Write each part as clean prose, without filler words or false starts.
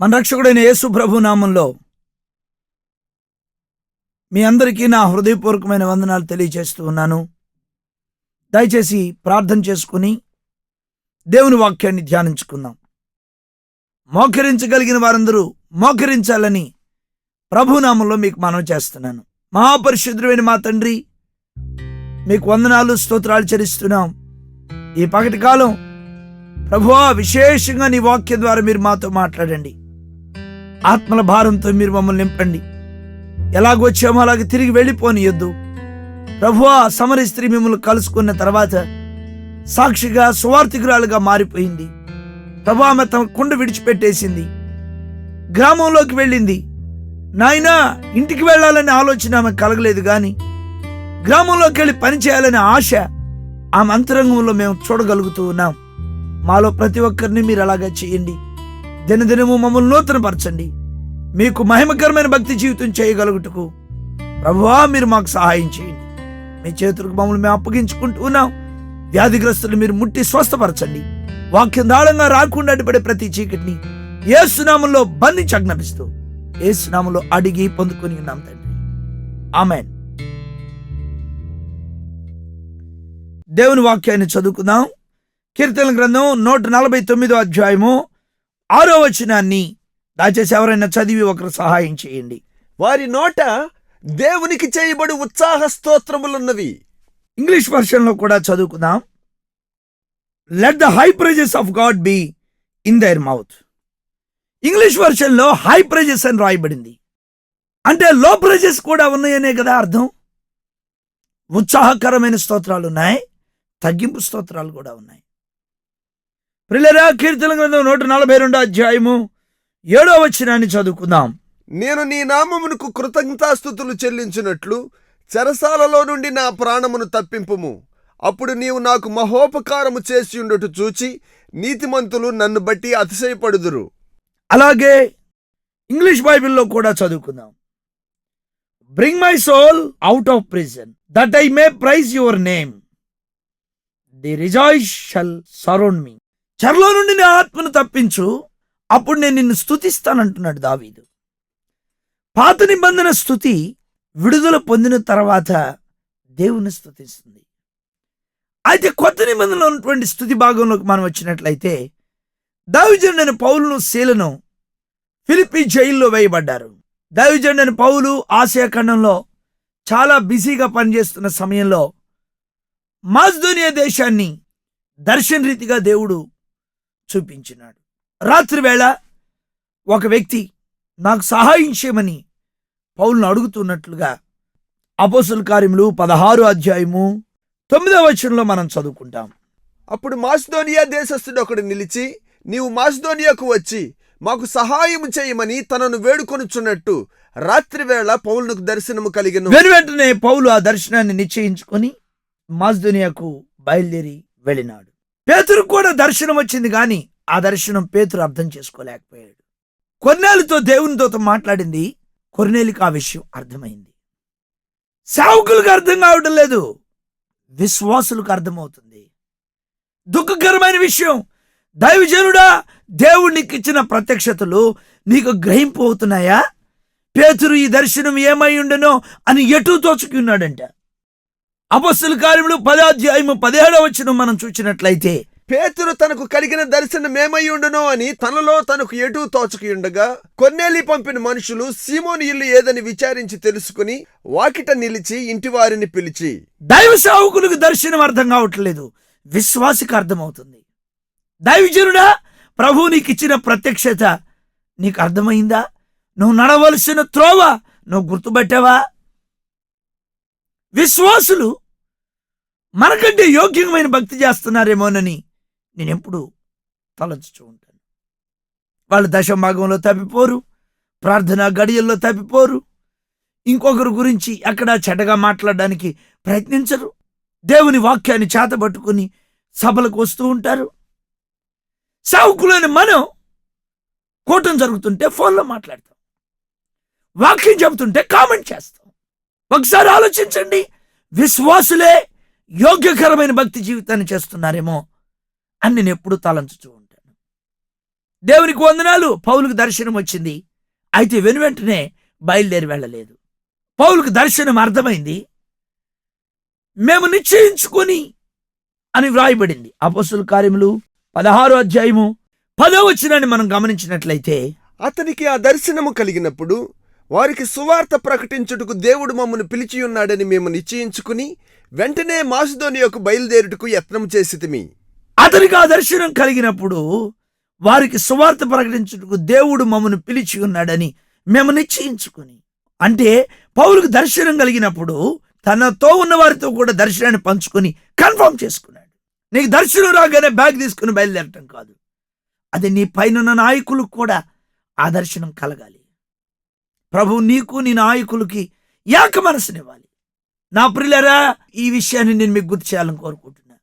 మన రక్షకుడైన యేసు ప్రభు నామంలో మీ అందరికీ నా హృదయపూర్వకమైన వందనాలు తెలియజేస్తూ ఉన్నాను. దయచేసి ప్రార్థన చేసుకుని దేవుని వాక్యాన్ని ధ్యానించుకుందాం. మోకరించగలిగిన వారందరూ మోకరించాలని ప్రభునామంలో మీకు మనవి చేస్తున్నాను. మహాపరిశుద్ధుడైన మా తండ్రి, మీకు వందనాలు స్తోత్రాలు చెల్లిస్తున్నాం. ఈ పగటి కాలం ప్రభువా, విశేషంగా నీ వాక్యం ద్వారా మీరు మాతో మాట్లాడండి. ఆత్మల భారంతో మీరు మమ్మల్ని నింపండి. ఎలాగొచ్చామో అలాగే తిరిగి వెళ్ళిపోనియొద్దు ప్రభువా. సమరీ స్త్రీ మిమ్మల్ని కలుసుకున్న తర్వాత సాక్షిగా సువార్థికురాలుగా మారిపోయింది ప్రభువా. ఆమె తమ కుండ విడిచిపెట్టేసింది, గ్రామంలోకి వెళ్ళింది. నాయనా, ఇంటికి వెళ్ళాలనే ఆలోచన ఆమె కలగలేదు, కానీ గ్రామంలోకి వెళ్ళి పని చేయాలనే ఆశ ఆమె అంతరంగంలో మేము చూడగలుగుతూ ఉన్నాం. మాలో ప్రతి ఒక్కరిని మీరు అలాగా చేయండి. దినదినము మమ్మల్ని నూతనపరచండి. మీకు మహిమకరమైన భక్తి జీవితం చేయగలుగుటకు ప్రభువా మీరు మాకు సహాయం చేయండి. మీ చేతులకు మమ్మల్ని మేము అప్పగించుకుంటూ ఉన్నాం. వ్యాధిగ్రస్తులు మీరు ముట్టి స్వస్థపరచండి. వాక్యం దాళంగా రాకుండా అడ్డుపడే ప్రతి చీకటిని యేసునామంలో బంధించి ఆజ్ఞాపిస్తూ యేసునామంలో అడిగి పొందుకొని ఉన్నాం తండ్రి, ఆమేన్. దేవుని వాక్యాన్ని చదువుకుందాం. కీర్తనల గ్రంథం 149వ అధ్యాయము 6వ వచనాన్ని దయచేసి ఎవరైనా చదివి ఒకరు సహాయం చేయండి. వారి నోట దేవునికి చేయబడి ఉత్సాహ స్తోత్రములున్నవి. ఇంగ్లీష్ వర్షన్ లో కూడా చదువుకుందాం. Let the high praises of God be in their mouth. English version లో హై ప్రైజెస్ అని రాయబడింది. అంటే లో ప్రైజెస్ కూడా ఉన్నాయనే కదా అర్థం. ఉత్సాహకరమైన స్తోత్రాలు ఉన్నాయి, తగ్గింపు స్తోత్రాలు కూడా ఉన్నాయి. ప్రియులారా, కీర్తనల గ్రంథం 142వ అధ్యాయము 7వ వచనాన్ని చదువుకుందాం. నేను నీ నామమునకు కృతజ్ఞతాస్తుతులు చెల్లించినట్లు చెరసాలలో నుండి నా ప్రాణమును తప్పింపుము. అప్పుడు నీవు నాకు మహోపకారము చేసి ఉండటు చూచి నీతిమంతులు నన్ను బట్టి అతిశయపడుదురు. అలాగే ఇంగ్లీష్ బైబిల్లో కూడా చదువుకుందాం. Bring my soul out of prison that I may praise your name. The righteous shall surround me. చెరలో నుండి నీ ఆత్మను తప్పించు, అప్పుడు నేను నిన్ను స్తుతిస్తానంటున్నాడు దావీదు. పాత నిబంధన స్తుతి విడుదల పొందిన తర్వాత దేవుని స్తుతిస్తుంది. అయితే కొత్త నిబంధనలో ఉన్నటువంటి స్తుతి భాగంలోకి మనం వచ్చినట్లయితే, దైవజనుడైన పౌలును శీలను ఫిలిప్పీ జైల్లో వేయబడ్డారు. దైవజనుడైన పౌలు ఆసియా ఖండంలో చాలా బిజీగా పనిచేస్తున్న సమయంలో మాసిదోనియా దేశాన్ని దర్శన రీతిగా దేవుడు చూపించినాడు. రాత్రి వేళ ఒక వ్యక్తి నాకు సహాయం చేయమని పౌలును అడుగుతున్నట్లుగా అపోస్తలుల కార్యములు 16వ అధ్యాయము 9వ వచనంలో మనం చదువుకుంటాం. అప్పుడు మాసిదోనియా దేశస్థుడు ఒకడు నిలిచి, నీవు మాసిదోనియాకు వచ్చి మాకు సహాయం చేయమని తనను వేడుకొనుచున్నట్టు రాత్రి వేళ పౌలునకు దర్శనము కలిగెను. వెంటనే పౌలు ఆ దర్శనాన్ని నిశ్చయించుకొని మాసిదోనియాకు బయలుదేరి వెళ్ళినాడు. పేతురు కూడా దర్శనం వచ్చింది, కానీ ఆ దర్శనం పేతురు అర్థం చేసుకోలేకపోయాడు. కొర్నేలుతో దేవుని దూత మాట్లాడింది. కొర్నేలికి ఆ విషయం అర్థమైంది. సేవకులకు అర్థం కావడం లేదు, విశ్వాసులకు అర్థమవుతుంది. దుఃఖకరమైన విషయం, దైవజనుడా, దేవుడు నీకు ఇచ్చిన ప్రత్యక్షతలు నీకు గ్రహింపు అవుతున్నాయా? పేతురు ఈ దర్శనం ఏమై ఉండనో అని ఎటూ తోచుకున్నాడంట. అపోస్తలుల కార్యములు 10వ అధ్యాయము 17వ వచనం మనం చూసినట్లయితే, పేతురు తనకు కలిగిన దర్శనం ఏమై ఉండునో అని తనలో తనకు ఎటూ తోచకుయుండగా కొర్నేలి పంపిన మనుషులు సీమోను ఇల్లు ఏదని విచారించి తెలుసుకుని వాకిట నిలిచి ఇంటి వారిని పిలిచి. దైవ సేవకులకు దర్శనం అర్థం కావట్లేదు, విశ్వాసికి అర్థమవుతుంది. దైవజనుడా, ప్రభు నీకు ఇచ్చిన ప్రత్యక్షత నీకు అర్థమైందా? నువ్వు నడవలసిన త్రోవ నువ్వు గుర్తుపట్టావా? విశ్వాసులు మనకంటే యోగ్యమైన భక్తి చేస్తున్నారేమోనని నేనెప్పుడు తలంచుతూ ఉంటాను. వాళ్ళు దశభాగంలో తప్పిపోరు, ప్రార్థనా గడియల్లో తప్పిపోరు, ఇంకొకరి గురించి ఎక్కడా చెడ్డగా మాట్లాడడానికి ప్రయత్నించరు, దేవుని వాక్యాన్ని చేతబట్టుకుని సభలకు వస్తూ ఉంటారు. సేవకులైన మనం కూటం జరుగుతుంటే ఫోన్లో మాట్లాడతాం, వాక్యం చెబుతుంటే కామెంట్ చేస్తాం. ఒకసారి ఆలోచించండి, విశ్వాసులే యోగ్యకరమైన భక్తి జీవితాన్ని చేస్తున్నారేమో అని నేను ఎప్పుడు తలంచుతూ ఉంటాను. దేవునికి వందనాలు, పౌలుకు దర్శనం వచ్చింది. అయితే వెనువెంటనే బయలుదేరి వెళ్ళలేదు. పౌలుకు దర్శనం అర్థమైంది. మేము నిశ్చయించుకొని అని వ్రాయబడింది. అపోస్తలుల కార్యములు 16వ అధ్యాయము 10వ వచనాన్ని మనం గమనించినట్లయితే, అతనికి ఆ దర్శనము కలిగినప్పుడు వారికి సువార్త ప్రకటించుటకు దేవుడు మమ్మను పిలిచి ఉన్నాడని మేము నిశ్చయించుకుని వెంటనే మాసిదోనియాకు బయలుదేరుటకు యత్నం చేసితిమి. అతనికి ఆ దర్శనం కలిగినప్పుడు వారికి సువార్త ప్రకటించుటకు దేవుడు మమ్మను పిలిచి ఉన్నాడని మేము నిశ్చయించుకుని. అంటే పౌలుకు దర్శనం కలిగినప్పుడు తనతో ఉన్న వారితో కూడా దర్శనాన్ని పంచుకొని కన్ఫర్మ్ చేసుకున్నాడు. నీకు దర్శనం రాగానే బ్యాగ్ తీసుకుని బయలుదేరటం కాదు, అది నీ పైన నాయకులకు కూడా ఆ దర్శనం కలగాలి. ప్రభు నీకు నీ నాయకులకి ఏక మనసునివ్వాలి. నా ప్రియులారా, ఈ విషయాన్ని నేను మీకు గుర్తు చేయాలని కోరుకుంటున్నా.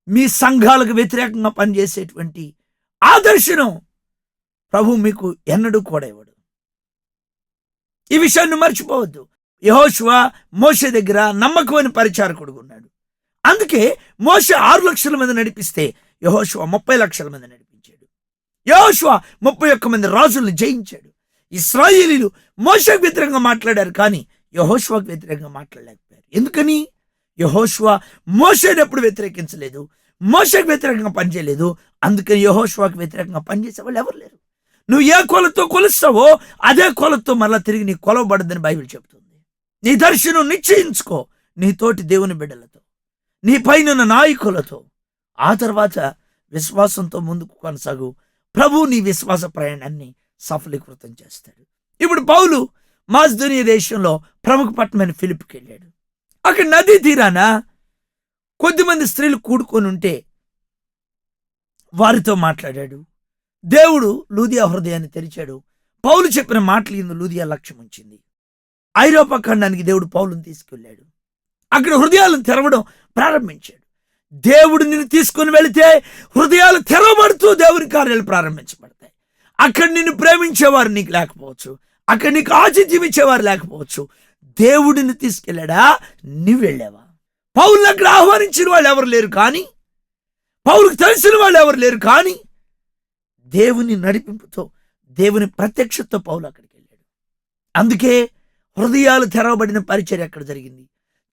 మీ సంఘాలకు వ్యతిరేకంగా పనిచేసేటువంటి ఆ దర్శనం ప్రభు మీకు ఎన్నడూ కూడా ఇవ్వడు. ఈ విషయాన్ని మర్చిపోవద్దు. యెహోషువ మోషే దగ్గర నమ్మకమైన పరిచారకుడుగా ఉన్నాడు. అందుకే మోషే 6 లక్షల మంది నడిపిస్తే యెహోషువ 30 లక్షల మంది నడిపించాడు. యెహోషువ 31 మంది రాజుల్ని జయించాడు. ఇశ్రాయేలీలు మోషేకు వ్యతిరేకంగా మాట్లాడారు, కానీ యెహోషువకు వ్యతిరేకంగా మాట్లాడలేకపోయారు. ఎందుకని? యెహోషువ మోషేని ఎప్పుడు వ్యతిరేకించలేదు, మోషేకు వ్యతిరేకంగా పనిచేయలేదు. అందుకని యెహోషువకు వ్యతిరేకంగా పనిచేసే వాళ్ళు ఎవరు లేరు. నువ్వు ఏ కొలతో కొలుస్తావో అదే కొలతో మళ్ళా తిరిగి నీ కొలవబడదని బైబిల్ చెబుతుంది. నీ దర్శనం నిశ్చయించుకో, నీ తోటి దేవుని బిడ్డలతో, నీ పైన నాయకులతో. ఆ తర్వాత విశ్వాసంతో ముందుకు కొనసాగు. ప్రభు నీ విశ్వాస ప్రయాణాన్ని సఫలీకృతం చేస్తాడు. ఇప్పుడు పౌలు మాసిదోనియా దేశంలో ప్రముఖ పట్టణమైన ఫిలిప్పికి వెళ్ళాడు. అక్కడ నదీ తీరాన కొద్దిమంది స్త్రీలు కూడుకొని ఉంటే వారితో మాట్లాడాడు. దేవుడు లూదియా హృదయాన్ని తెరిచాడు. పౌలు చెప్పిన మాటలు ఇందు లూదియా లక్ష్యం ఉంచింది. ఐరోపా ఖండానికి దేవుడు పౌలుని తీసుకెళ్ళాడు. అక్కడ హృదయాలను తెరవడం ప్రారంభించాడు. దేవుడు నిన్ను తీసుకొని వెళితే హృదయాలు తెరవబడుతూ దేవుని కార్యాలు ప్రారంభించబడతాయి. అక్కడ నిన్ను ప్రేమించేవారు నీకు లేకపోవచ్చు, అక్కడ నీకు ఆతిథ్యం ఇచ్చేవారు లేకపోవచ్చు. దేవుడిని తీసుకెళ్ళాడా, నువ్వు వెళ్ళావా? పౌలుని అక్కడ ఆహ్వానించిన వాళ్ళు ఎవరు లేరు, కానీ పౌలుకు తెలిసిన వాళ్ళు ఎవరు లేరు, కానీ దేవుని నడిపింపుతో, దేవుని ప్రత్యక్షతతో పౌలు అక్కడికి వెళ్ళాడు. అందుకే హృదయాలు తెరవబడిన పరిచర్య అక్కడ జరిగింది.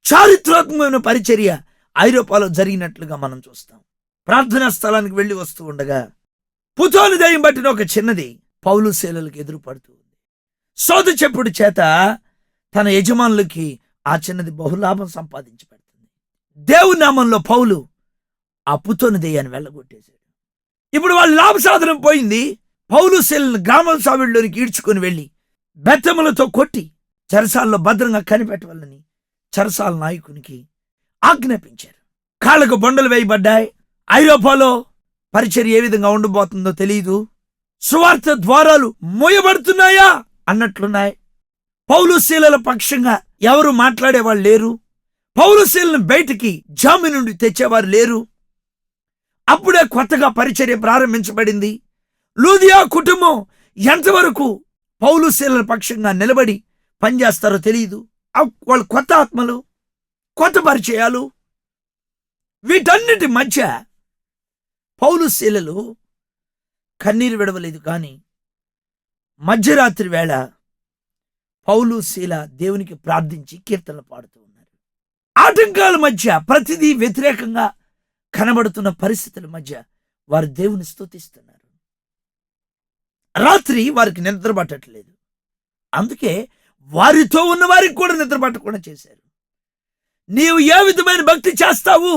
చారిత్రాత్మకమైన పరిచర్య ఐరోపాలో జరిగినట్లుగా మనం చూస్తాం. ప్రార్థనా స్థలానికి వెళ్ళి వస్తూ ఉండగా పుతోను దయ్యం పట్టిన ఒక చిన్నది పౌలు శీలలకు ఎదురు పడుతూ ఉంది. సోద చెప్పుడు చేత తన యజమానులకి ఆ చిన్నది బహులాభం సంపాదించి పెడుతుంది. దేవుని నామంలో పౌలు ఆ పుతోను దయ్యాన్ని వెళ్ళగొట్టేశాడు. ఇప్పుడు వాళ్ళ లాభ సాధనం పోయింది. పౌలు శీలను గ్రామం సావిడిలోనికి ఈడ్చుకొని వెళ్ళి బెత్తములతో కొట్టి చెరసాల్లో భద్రంగా కనిపెట్టవాలని చెరసాల నాయకునికి ఆజ్ఞాపించారు. కాళ్ళకు బొండలు వేయబడ్డాయి. ఐరోపాలో పరిచర్య ఏ విధంగా ఉండబోతుందో తెలియదు. సువార్త ద్వారాలు మూయబడుతున్నాయా అన్నట్లున్నాయి. పౌలు శీలల పక్షంగా ఎవరు మాట్లాడేవాళ్ళు లేరు. పౌలు శీలను బయటికి జామి నుండి తెచ్చేవారు లేరు. అప్పుడే కొత్తగా పరిచర్య ప్రారంభించబడింది. లూదియా కుటుంబం ఎంతవరకు పౌలు శీలల పక్షంగా నిలబడి పనిచేస్తారో తెలియదు. వాళ్ళు కొత్త ఆత్మలు, కొత్త పరిచయాలు, వీటన్నిటి మధ్య పౌలు శీలలు కన్నీరు విడవలేదు. కానీ మధ్యరాత్రి వేళ పౌలు శీల దేవునికి ప్రార్థించి కీర్తనలు పాడుతూ ఉన్నారు. ఆటంకాల మధ్య, ప్రతిదీ వ్యతిరేకంగా కనబడుతున్న పరిస్థితుల మధ్య వారు దేవుని స్తుతిస్తున్నారు. రాత్రి వారికి నిద్ర పట్టట్లేదు. అందుకే వారితో ఉన్న వారికి కూడా నిద్ర పట్టకుండా చేశారు. నీవు ఏ విధమైన భక్తి చేస్తావు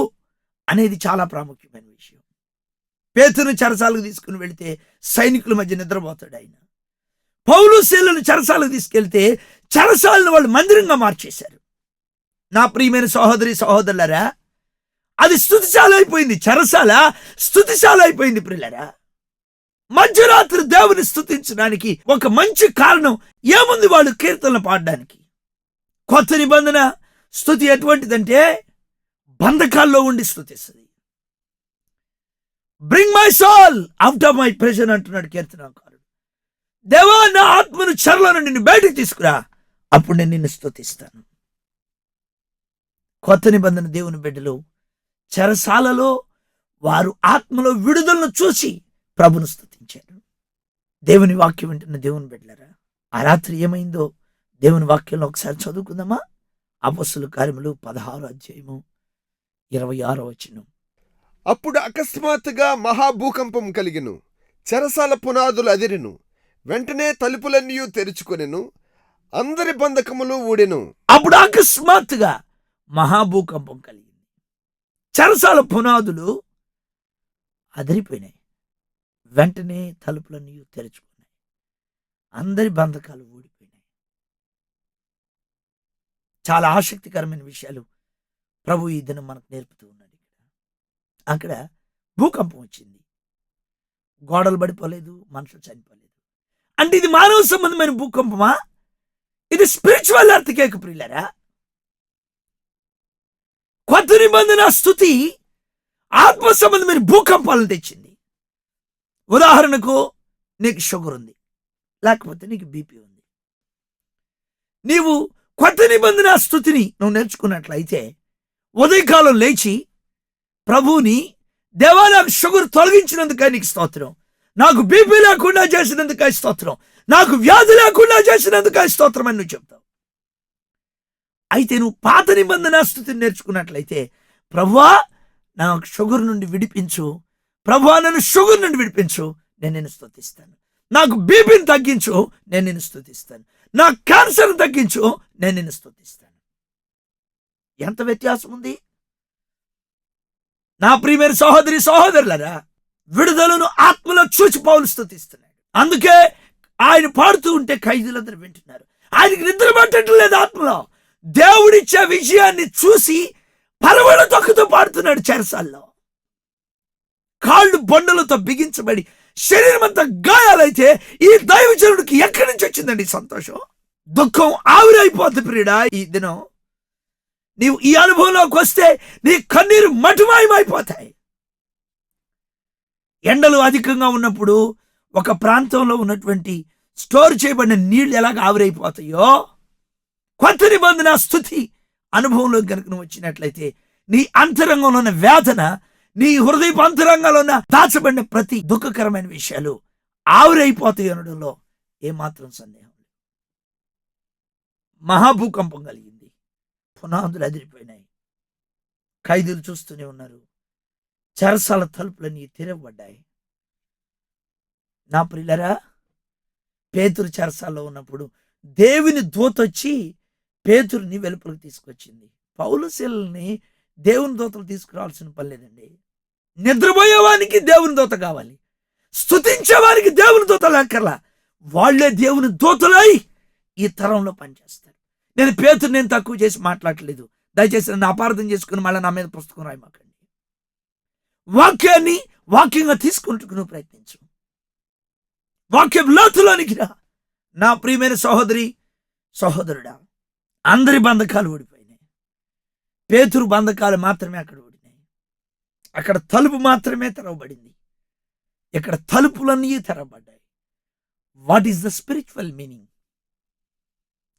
అనేది చాలా ప్రాముఖ్యమైన విషయం. పేతురును చెరసాలకు తీసుకుని వెళితే సైనికుల మధ్య నిద్రపోతాడు ఆయన. పౌలు శీలను చెరసాలకు తీసుకెళ్తే చెరసాలను వాళ్ళు మందిరంగా మార్చేశారు. నా ప్రియమైన సహోదరి సహోదరులారా, అది స్తుతిశాల అయిపోయింది. చెరసాల స్తుతిశాల అయిపోయింది. ప్రియులారా, మధ్యరాత్రి దేవుని స్తుతించడానికి ఒక మంచి కారణం ఏముంది? వాళ్ళు కీర్తనలు పాడడానికి. కొత్త నిబంధన స్తుతి ఎటువంటిదంటే బంధకాల్లో ఉండి స్తుతిస్తుంది. Bring my soul out of my prison అంటున్నాడు కీర్తనకారుడు. దేవా, నా ఆత్మను చెరలో నుండి నిన్ను బయటకు తీసుకురా, అప్పుడు నేను నిన్ను స్తుతిస్తాను. కొత్త నిబంధన దేవుని బిడ్డలు చెరసాలలో వారు ఆత్మలో విడుదలను చూసి ప్రభును స్తుతించారు. దేవుని వాక్యం వింటున్న దేవుని బిడ్డలారా, ఆ రాత్రి ఏమైందో దేవుని వాక్యంలో ఒకసారి చదువుకుందామా? అపొస్తలుల కార్యములు 16వ అధ్యాయము 26వ వచనం. అప్పుడు అకస్మాత్తుగా మహాభూకంపం కలిగెను, చెరసాల పునాదులు అదిరెను, వెంటనే తలుపులన్నీ తెరుచుకొనెను, అందరి బంధకములు ఊడెను. అప్పుడు అకస్మాత్తుగా మహాభూకంపం కలిగింది, చెరసాల పునాదులు అదిరిపోయినాయి, వెంటనే తలుపులన్నీ తెరుచుకున్నాయి, అందరి బంధకాలు ఊడిపోయినాయి. చాలా ఆసక్తికరమైన విషయాలు ప్రభు ఈ దినం మనకు నేర్పుతూ ఉన్నాడు. అక్కడ భూకంపం వచ్చింది, గోడలు పడిపోలేదు, మనుషులు చనిపోలేదు. అంటే ఇది మానవ సంబంధమైన భూకంపమా? ఇది స్పిరిచువల్ ఎర్త్క్వేక్ ప్రియులారా. కొత్త నిబంధన స్తుతి ఆత్మ సంబంధమైన భూకంపాలను తెచ్చింది. ఉదాహరణకు, నీకు షుగర్ ఉంది, లేకపోతే నీకు బీపీ ఉంది. నీవు కొత్త నిబంధన స్తుతిని నువ్వు నేర్చుకున్నట్లయితే ఉదయకాలం లేచి ప్రభువుని, దేవా నాకు షుగర్ తొలగించినందుకై నీకు స్తోత్రం, నాకు బీపీ లేకుండా చేసినందుకై స్తోత్రం, నాకు వ్యాధి లేకుండా చేసినందుకై స్తోత్రం అని నువ్వు చెప్తావు. అయితే నువ్వు పాత నిబంధన స్తుతిని నేర్చుకున్నట్లయితే, ప్రభువా నాకు షుగర్ నుండి విడిపించు, ప్రభువా నన్ను షుగర్ నుండి విడిపించు, నేను నిన్ను స్తుతిస్తాను. నాకు బీపీని తగ్గించు, నేను నిన్ను స్తుతిస్తాను. నా క్యాన్సర్ని తగ్గించు, నేను నిన్ను స్తుతిస్తాను. ఎంత వ్యత్యాసం ఉంది నా ప్రియమైన సహోదరి సహోదరులారా. విడుదలను ఆత్మలో చూచి పౌలు స్తుతిస్తున్నాడు. అందుకే ఆయన పాడుతూ ఉంటే ఖైదీలందరూ వింటున్నారు. ఆయనకి నిద్ర పట్టడం లేదు ఆత్మలో. దేవుడిచ్చే విజయాన్ని చూసి పరవళ తొక్కుతూ పాడుతున్నాడు. చెరసాల్లో కాళ్ళు బొండలతో బిగించబడి శరీరం అంతా గాయాలైతే ఈ దైవజనుడికి ఎక్కడి నుంచి వచ్చిందండి సంతోషం? దుఃఖం ఆవిరైపోద్ది ప్రియుడా. ఈ దినం నీవు ఈ అనుభవంలోకి వస్తే నీ కన్నీరు మటుమాయమైపోతాయి. ఎండలు అధికంగా ఉన్నప్పుడు ఒక ప్రాంతంలో ఉన్నటువంటి స్టోర్ చేయబడిన నీళ్లు ఎలాగ ఆవిరైపోతాయో, కొత్త నిబంధన స్తుతి అనుభవంలో కనుక నువ్వు వచ్చినట్లయితే నీ అంతరంగంలో ఉన్న వేదన, నీ హృదయపు అంతరంగంలో ఉన్న దాచబడిన ప్రతి దుఃఖకరమైన విషయాలు ఆవిరైపోతాయి అనడంలో ఏమాత్రం సందేహం లేదు. మహాభూకంపం కలిగింది, పునాదులు అదిరిపోయినాయి, ఖైదీలు చూస్తూనే ఉన్నారు, చెరసాల తలుపులన్నీ తెరవబడ్డాయి. నా ప్రియులరా, పేతురు చెరసాల్లో ఉన్నప్పుడు దేవుని దూత వచ్చి పేతురుని వెలుపలికి తీసుకొచ్చింది. పౌలు శీలని దేవుని దూతలు తీసుకురావాల్సిన పని లేదండి. నిద్రపోయేవానికి దేవుని దూత కావాలి, స్తుతించేవానికి దేవుని దూతలు అక్కర్లా. వాళ్లే దేవుని దూతలై ఈ తరంలో పనిచేస్తారు. నేను పేతురు నేను తక్కువ చేసి మాట్లాడలేదు, దయచేసి నన్ను అపార్థం చేసుకుని మళ్ళీ నా మీద పుస్తకం రాయమాకండి. వాక్యాన్ని వాక్యంగా తీసుకుంటూ ప్రయత్నించు, వాక్యం లోతులోనికి రా. నా ప్రియమైన సహోదరి సహోదరుడా, అందరి బంధకాలు ఊడిపోయినాయి, పేతురు బంధకాలు మాత్రమే అక్కడ ఊడినాయి. అక్కడ తలుపు మాత్రమే తెరవబడింది, ఇక్కడ తలుపులన్నీ తెరవబడ్డాయి. What is the spiritual meaning?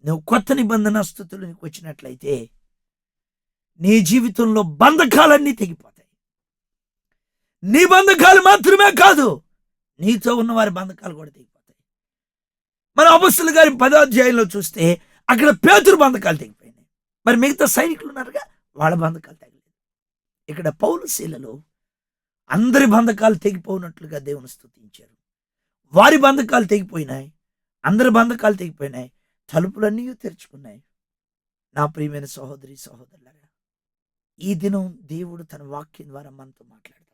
నువ్వు కొత్త నిబంధన స్తుతులకు వచ్చినట్లయితే నీ జీవితంలో బంధకాలన్నీ తెగిపోతాయి. నీ బంధకాలు మాత్రమే కాదు, నీతో ఉన్న వారి బంధకాలు కూడా తెగిపోతాయి. మన అపొస్తలుల గారి 10వ అధ్యాయంలో చూస్తే అక్కడ పేతురు బంధకాలు తెగిపోయినాయి. మరి మిగతా సైనికులు ఉన్నారుగా, వాళ్ళ బంధకాలు తెగలేదు. ఇక్కడ పౌలు శీలలో అందరి బంధకాలు తెగిపోయినట్లుగా దేవుని స్తుతించారు. వారి బంధకాలు తెగిపోయినాయి, అందరి బంధకాలు తెగిపోయినాయి, తలుపులన్నీ తెరుచుకున్నాయి. నా ప్రియమైన సహోదరి సహోదరులారా, ఈ దినం దేవుడు తన వాక్యం ద్వారా మనతో మాట్లాడతాడు.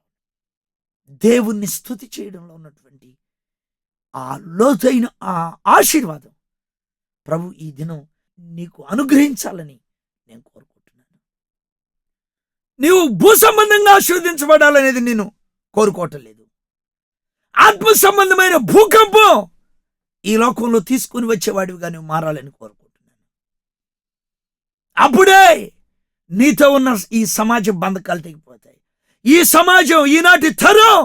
దేవుణ్ణి స్తుతి చేయడంలో ఉన్నటువంటి ఆ లోతైన ఆ ఆశీర్వాదం ప్రభు ఈ దినం నీకు అనుగ్రహించాలని నేను కోరుకుంటున్నాను. నీవు భూ సంబంధంగా ఆశీర్వదించబడాలనేది నేను కోరుకోవటం లేదు. ఆత్మ సంబంధమైన భూకంపం ఈ లోకంలో తీసుకుని వచ్చేవాడివిగా నువ్వు మారాలని కోరుకుంటున్నాను. అప్పుడే నీతో ఉన్న ఈ సమాజ బంధకాలు తెగిపోతాయి. ఈ సమాజం, ఈనాటి తరం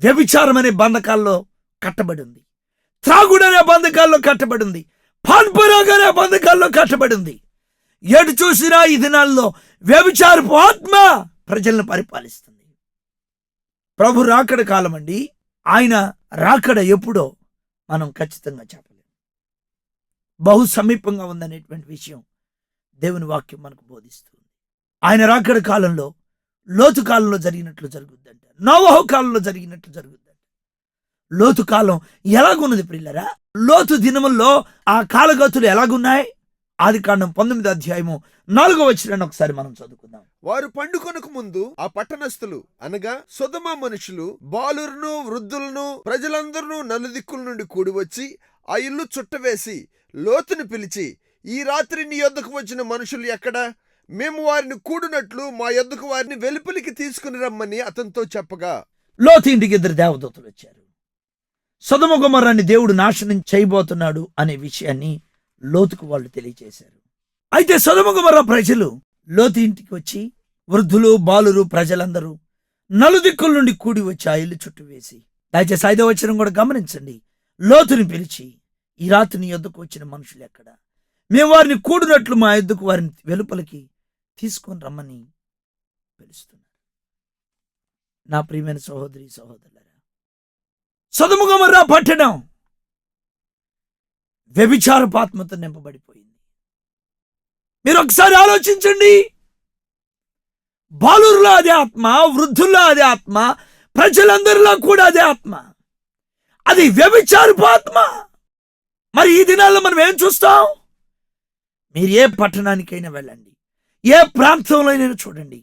వ్యభిచారం అనే బంధకాల్లో కట్టబడి ఉంది, త్రాగుడు అనే బంధకాల్లో కట్టబడి ఉంది, పాన్పరాగ్ అనే బంధకాల్లో కట్టబడి ఉంది. ఎటు చూసినా ఈ దినాల్లో వ్యభిచారపు ఆత్మ ప్రజలను పరిపాలిస్తుంది. ప్రభు రాకడ కాలం అండి. ఆయన రాకడ ఎప్పుడో మనం ఖచ్చితంగా చెప్పలేం. బహు సమీపంగా ఉందనేటువంటి విషయం దేవుని వాక్యం మనకు బోధిస్తుంది. ఆయన రాకడ కాలంలో లోతు కాలంలో జరిగినట్లు జరుగుద్దంట, నోవహు కాలంలో జరిగినట్లు జరుగుద్దంట. లోతు కాలం ఎలాగున్నది ప్రియులరా? లోతు దినముల్లో ఆ కాలగతులు ఎలాగున్నాయి? ఆదికాండం 19 అధ్యాయము 4 ఒకసారి మనం చదువుకుందాం. వారు పండుకొనకు ముందు ఆ పట్టణస్థులు అనగా సొదొమ మనుషులు బాలురును వృద్ధులను ప్రజలందరూ నలుదిక్కుల నుండి కూడి వచ్చి ఆ ఇల్లు చుట్టవేసి లోతుని పిలిచి, ఈ రాత్రి నీ యొద్దకు వచ్చిన మనుషులు ఎక్కడ? మేము వారిని కూడినట్లు మా యొద్దకు వారిని వెలుపలికి తీసుకుని రమ్మని అతనితో చెప్పగా, లోతు ఇంటికి 2 దేవదూతలు వచ్చారు. సొదొమ గొమొర్రాని దేవుడు నాశనం చేయబోతున్నాడు అనే విషయాన్ని లోతుకు వాళ్ళు తెలియజేశారు. అయితే సొదొమ గొమొర్రా ప్రజలు లోతు ఇంటికి వచ్చి వృద్ధులు బాలురు ప్రజలందరూ నలుదిక్కుల నుండి కూడి వచ్చి ఆ ఇల్లు చుట్టూ వేసి, దయచేసి 5వ వచనం కూడా గమనించండి. లోతుని పిలిచి, ఈ రాత్రి నీ యొద్దకు వచ్చిన మనుషులు ఎక్కడ? మేము వారిని కూడినట్లు మా యొద్దకు వారిని వెలుపలికి తీసుకొని రమ్మని పిలుస్తున్నారు. నా ప్రియమైన సహోదరి సహోదరులారా, సొదొమ గొమొర్రా పట్టణం వ్యభిచారపాత్మతో నింపబడిపోయింది. మీరు ఒకసారి ఆలోచించండి. బాలురులో అదే ఆత్మ, వృద్ధుల్లో అదే ఆత్మ, ప్రజలందరిలో కూడా అదే ఆత్మ. అది వ్యభిచారపు ఆత్మ. మరి ఈ దినాల్లో మనం ఏం చూస్తాం? మీరు ఏ పట్టణానికైనా వెళ్ళండి, ఏ ప్రాంతంలో అయినా చూడండి,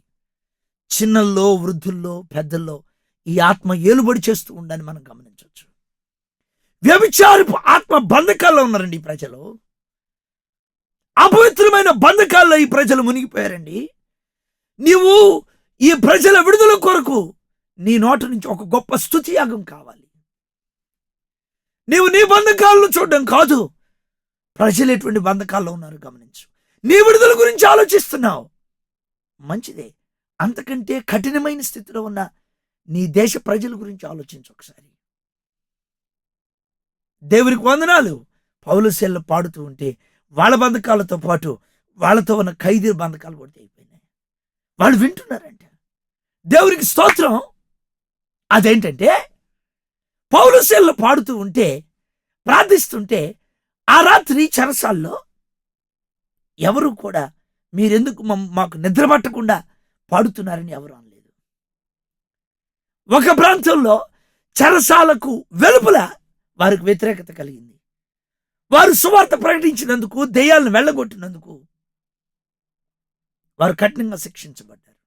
చిన్నల్లో వృద్ధుల్లో పెద్దల్లో ఈ ఆత్మ ఏలుబడి చేస్తూ ఉండని మనం గమనించవచ్చు. వ్యభిచారపు ఆత్మ బంధకాల్లో ఉన్నారండి ఈ ప్రజలు. అపవిత్రమైన బంధకాల్లో ఈ ప్రజలు మునిగిపోయారండి. నీవు ఈ ప్రజల విడుదల కొరకు నీ నోటి నుంచి ఒక గొప్ప స్తుతి యాగం కావాలి. నీవు నీ బంధకాలను చూడడం కాదు, ప్రజలు ఎటువంటి బంధకాల్లో ఉన్నారు గమనించు. నీ విడుదల గురించి ఆలోచిస్తున్నావు, మంచిదే. అంతకంటే కఠినమైన స్థితిలో ఉన్న నీ దేశ ప్రజల గురించి ఆలోచించు ఒకసారి. దేవునికి వందనాలు. పౌలు శీలలు పాడుతూ ఉంటే వాళ్ళ బంధకాలతో పాటు వాళ్ళతో ఉన్న ఖైదీ బంధకాలు కూడా అయిపోయినాయి. వాళ్ళు వింటున్నారంట. దేవునికి స్తోత్రం. అదేంటంటే పౌలు శీలలు పాడుతూ ఉంటే ప్రార్థిస్తుంటే ఆ రాత్రి చెరసాల్లో ఎవరు కూడా మీరెందుకు మాకు నిద్ర పట్టకుండా పాడుతున్నారని ఎవరు అనలేదు. ఒక ప్రాంతంలో చెరసాలకు వెలుపల వారికి వ్యతిరేకత కలిగింది. వారు సువార్త ప్రకటించినందుకు, దెయ్యాలను వెళ్ళగొట్టినందుకు వారు కఠినంగా శిక్షించబడ్డారు.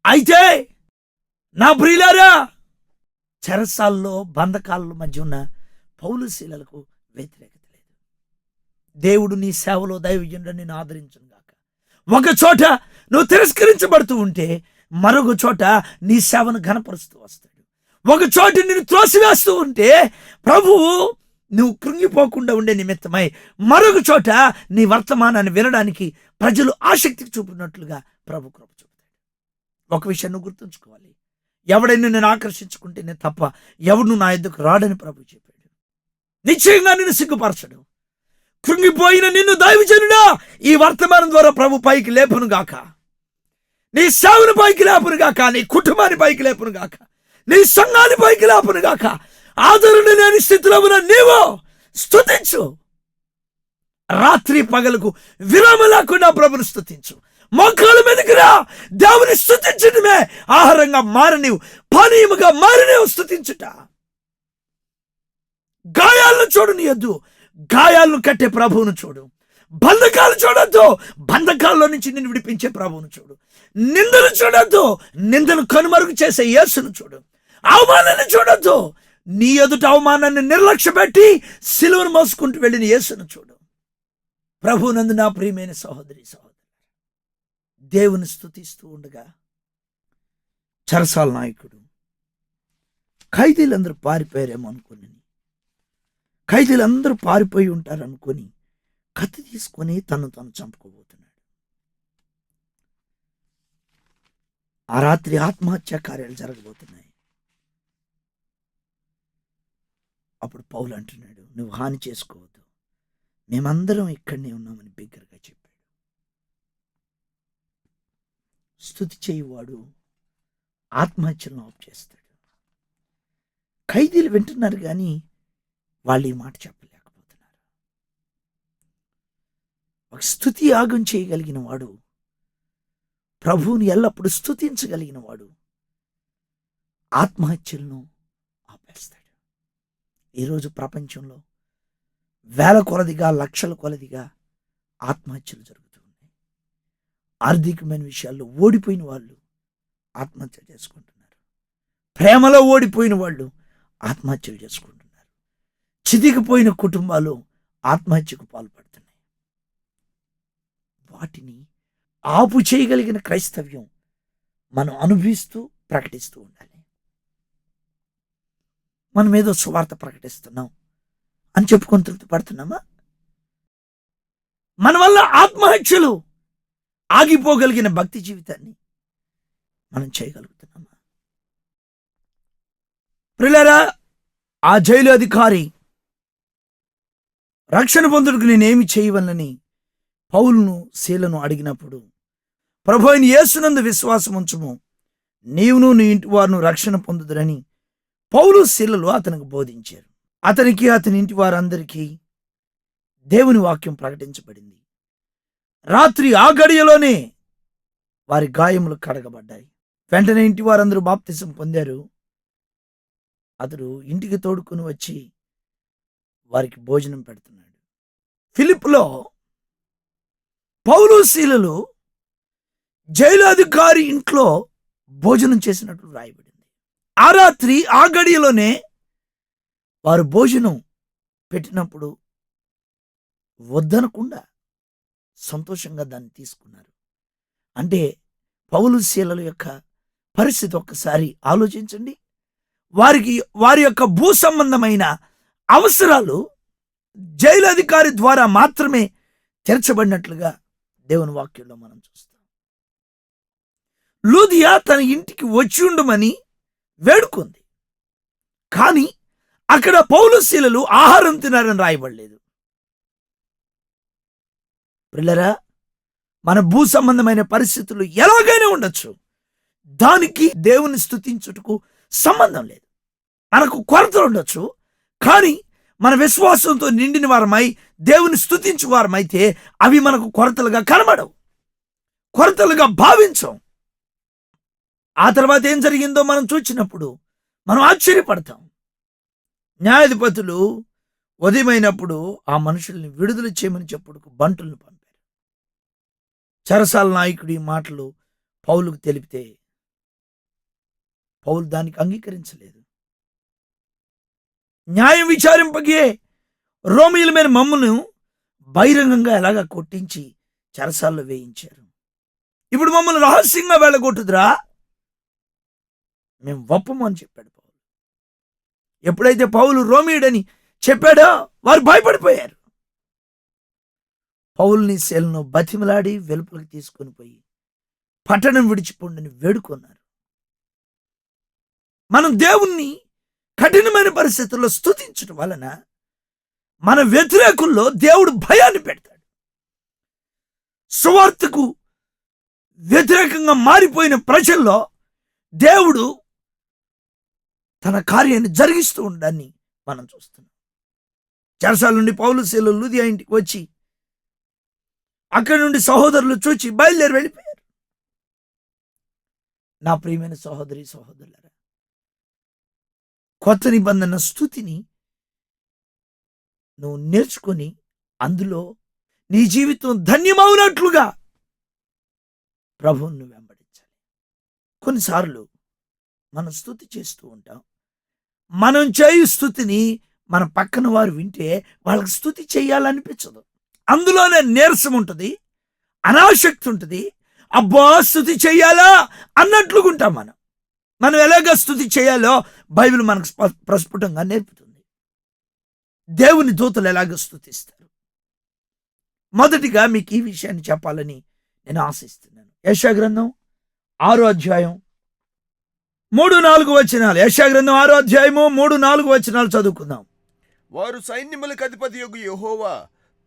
అయితే నా ప్రియులారా, చెరసాల్లో బంధకాల మధ్య ఉన్న పౌలు శీలలకు వ్యతిరేకత లేదు. దేవుడు నీ సేవలో దైవజనుడు నిన్ను ఆదరించును గాక. ఒక చోట నువ్వు తిరస్కరించబడుతూ ఉంటే మరొక చోట నీ సేవను ఘనపరుస్తూ వస్తాడు. ఒక చోట నిన్ను త్రోసివేస్తూ ఉంటే ప్రభువు నువ్వు కృంగిపోకుండా ఉండే నిమిత్తమై మరొక చోట నీ వర్తమానాన్ని వినడానికి ప్రజలు ఆసక్తికి చూపినట్లుగా ప్రభు కృప చూపుతాడు. ఒక విషయం నువ్వు గుర్తుంచుకోవాలి, ఎవడైనా నేను ఆకర్షించుకుంటేనే తప్ప ఎవడు నా ఎద్దుకు రాడని ప్రభు చెప్పాడు. నిశ్చయంగా నిన్ను సిగ్గుపరచడు. కృంగిపోయిన నిన్ను దైవజనుడా ఈ వర్తమానం ద్వారా ప్రభు పైకి లేపును గాక. నీ సేవను పైకి లేపును గాక, నీ కుటుంబాన్ని పైకి లేపును గాక, నీ సంఘాన్ని పైకి లేపును గాక. ఆదరణ లేని స్థితిలో ఉన్న నీవు స్తుతించు. రాత్రి పగలకు విరామం లేకుండా ప్రభుని స్తుతించు. మోకాళ్ళ మీదకి రా. దేవుని స్తుతించడమే ఆహారంగా మారనివు, పానీయముగా మారనివు స్తుతించుట. గాయాలను చూడు నీ యొద్దు, గాయాలను కట్టే ప్రభువును చూడు. బంధకాలు చూడొద్దు, బంధకాల్లో నుంచి నిన్ను విడిపించే ప్రభువును చూడు. నిందలు చూడొద్దు, నిందను కనుమరుగు చేసే యేసును చూడు. అవమానాన్ని చూడొద్దు, నీ ఎదుట అవమానాన్ని నిర్లక్ష్య పెట్టి సిలువను మోసుకుంటూ వెళ్ళిన యేసును చూడు. ప్రభువునందు నా ప్రియమైన సహోదరి సహోదరు, దేవుని స్తుతిస్తూ ఉండగా చెరసాల నాయకుడు ఖైదీలందరూ పారిపోయారేమో అనుకుని, ఖైదీలందరూ పారిపోయి ఉంటారనుకొని కత్తి తీసుకొని తను చంపుకోబోతున్నాడు. ఆ రాత్రి ఆత్మహత్యా కార్యాలు జరగబోతున్నాయి. అప్పుడు పౌలు అంటున్నాడు, నువ్వు హాని చేసుకోవద్దు, మేమందరం ఇక్కడనే ఉన్నామని బిగ్గరగా చెప్పాడు. స్తుతి చేయువాడు ఆత్మహత్యలను ఆపు చేస్తాడు. ఖైదీలు వింటున్నారు కానీ వాళ్ళు ఈ మాట చెప్పలేకపోతున్నారు. ఒక స్తుతి యాగం చేయగలిగిన వాడు, ప్రభువుని ఎల్లప్పుడూ స్తుతించగలిగిన వాడు ఆత్మహత్యలను ఆపేస్తాడు. ఈరోజు ప్రపంచంలో వేల కొలదిగా, లక్షల కొలదిగా ఆత్మహత్యలు జరుగుతూ ఉన్నాయి. ఆర్థికమైన విషయాల్లో ఓడిపోయిన వాళ్ళు ఆత్మహత్య చేసుకుంటున్నారు. ప్రేమలో ఓడిపోయిన వాళ్ళు ఆత్మహత్యలు చేసుకుంటున్నారు. చితికిపోయిన కుటుంబాలు ఆత్మహత్యకు పాల్పడుతున్నాయి. వాటిని ఆపు చేయగలిగిన క్రైస్తవ్యం మనం అనుభవిస్తూ ప్రకటిస్తూ ఉండాలి. మనం ఏదో సువార్త ప్రకటిస్తున్నాం అని చెప్పుకొని తృప్తి పడుతున్నామా? మన వల్ల ఆత్మహత్యలు ఆగిపోగలిగిన భక్తి జీవితాన్ని మనం చేయగలుగుతున్నామా? ప్రియులారా, ఆ జైలు అధికారి రక్షణ పొందుటకు నేనేమి చేయవలనని పౌలును శీలను అడిగినప్పుడు, ప్రభు అయిన యేసునందు విశ్వాసం ఉంచుము, నీవును నీ ఇంటి వారును రక్షణ పొందుదురని పౌలు శీలలు అతనికి బోధించారు. అతనికి, అతని ఇంటి వారందరికీ దేవుని వాక్యం ప్రకటించబడింది. రాత్రి ఆ గడియలోనే వారి గాయములు కడగబడ్డాయి. వెంటనే ఇంటి వారందరూ బాప్తిసం పొందారు. అతడు ఇంటికి తోడుకొని వచ్చి వారికి భోజనం పెడుతున్నాడు. ఫిలిప్పులో పౌలు శీలలు జైలు అధికారి ఇంట్లో భోజనం చేసినట్లు రాయబడింది. ఆ రాత్రి ఆ గడియలోనే వారు భోజనం పెట్టినప్పుడు వద్దనకుండా సంతోషంగా దాన్ని తీసుకున్నారు. అంటే పౌలు శీలల యొక్క పరిస్థితి ఒక్కసారి ఆలోచించండి. వారి యొక్క భూ సంబంధమైన అవసరాలు జైలు అధికారి ద్వారా మాత్రమే తీర్చబడినట్లుగా దేవుని వాక్యంలో మనం చూస్తాం. లూదియా తన ఇంటికి వచ్చి ఉండమని వేడుకుంది, కానీ అక్కడ పౌలు శీలలు ఆహారం తినారని రాయబడలేదు. పిల్లరా, మన భూ సంబంధమైన పరిస్థితులు ఎలాగైనా ఉండొచ్చు, దానికి దేవుని స్తుతించుటకు సంబంధం లేదు. మనకు కొరతలు ఉండొచ్చు, కానీ మన విశ్వాసంతో నిండిన వారమై దేవుని స్తుతించు వారమైతే అవి మనకు కొరతలుగా కనబడవు, కొరతలుగా భావించం. ఆ తర్వాత ఏం జరిగిందో మనం చూచినప్పుడు మనం ఆశ్చర్యపడతాం. న్యాయాధిపతులు ఉదయమైనప్పుడు ఆ మనుషుల్ని విడుదల చేయమని చెప్పుడుకు బంటులను పంపారు. చెరసాల నాయకుడు ఈ మాటలు పౌలుకు తెలిపితే పౌలు దానికి అంగీకరించలేదు. న్యాయం విచారింపగే రోమీయుల మీద మమ్మను బహిరంగంగా ఎలాగా కొట్టించి చెరసాల్లో వేయించారు. ఇప్పుడు మమ్మల్ని రహస్యంగా వెళ్ళగొట్టుదురా, మేము ఒప్పము అని చెప్పాడు పౌలు. ఎప్పుడైతే పౌలు రోమీయుడని చెప్పాడో వారు భయపడిపోయారు. పౌలుని శీలను బతిమలాడి వెలుపలికి తీసుకొని పోయి పట్టణం విడిచిపోండని వేడుకున్నారు. మనం దేవుణ్ణి కఠినమైన పరిస్థితుల్లో స్తుతించడం వలన మన వ్యతిరేకుల్లో దేవుడు భయాన్ని పెడతాడు. సువార్తకు వ్యతిరేకంగా మారిపోయిన ప్రజల్లో దేవుడు తన కార్యాన్ని జరిగిస్తూ ఉండడాన్ని మనం చూస్తున్నాం. చెరసాల నుండి పౌలు శీలలు లూదియా ఇంటికి వచ్చి అక్కడి నుండి సహోదరులు చూచి బయలుదేరి వెళ్ళిపోయారు. నా ప్రియమైన సహోదరి సహోదరులారా, కొత్త నిబంధన స్తుతిని నువ్వు నేర్చుకొని అందులో నీ జీవితం ధన్యమవునట్లుగా ప్రభువును వెంబడించాలి. కొన్నిసార్లు మనం స్తుతి చేస్తూ ఉంటాం. మనం చేయు స్తుతిని మన పక్కన వారు వింటే వాళ్ళకి స్తుతి చేయాలనిపించదు. అందులోనే నీరసం ఉంటుంది, అనాసక్తి ఉంటుంది. అబ్బా స్తుతి చేయాలా అన్నట్లుగా ఉంటాం. మనం ఎలాగ స్తుతి చేయాలో బైబిల్ మనకు ప్రస్ఫుటంగా నేర్పుతుంది. దేవుని దూతలు ఎలాగ స్తుతిస్తారు. మొదటిగా మీకు ఈ విషయాన్ని చెప్పాలని నేను ఆశిస్తున్నాను. యెషయా గ్రంథం 6వ అధ్యాయం 3-4 వచనాలు. యెషయా గ్రంథం 6వ అధ్యాయము 3-4 వచనాలు చదువుకుందాం. వారు సైన్యములకు అధిపతియగు యెహోవా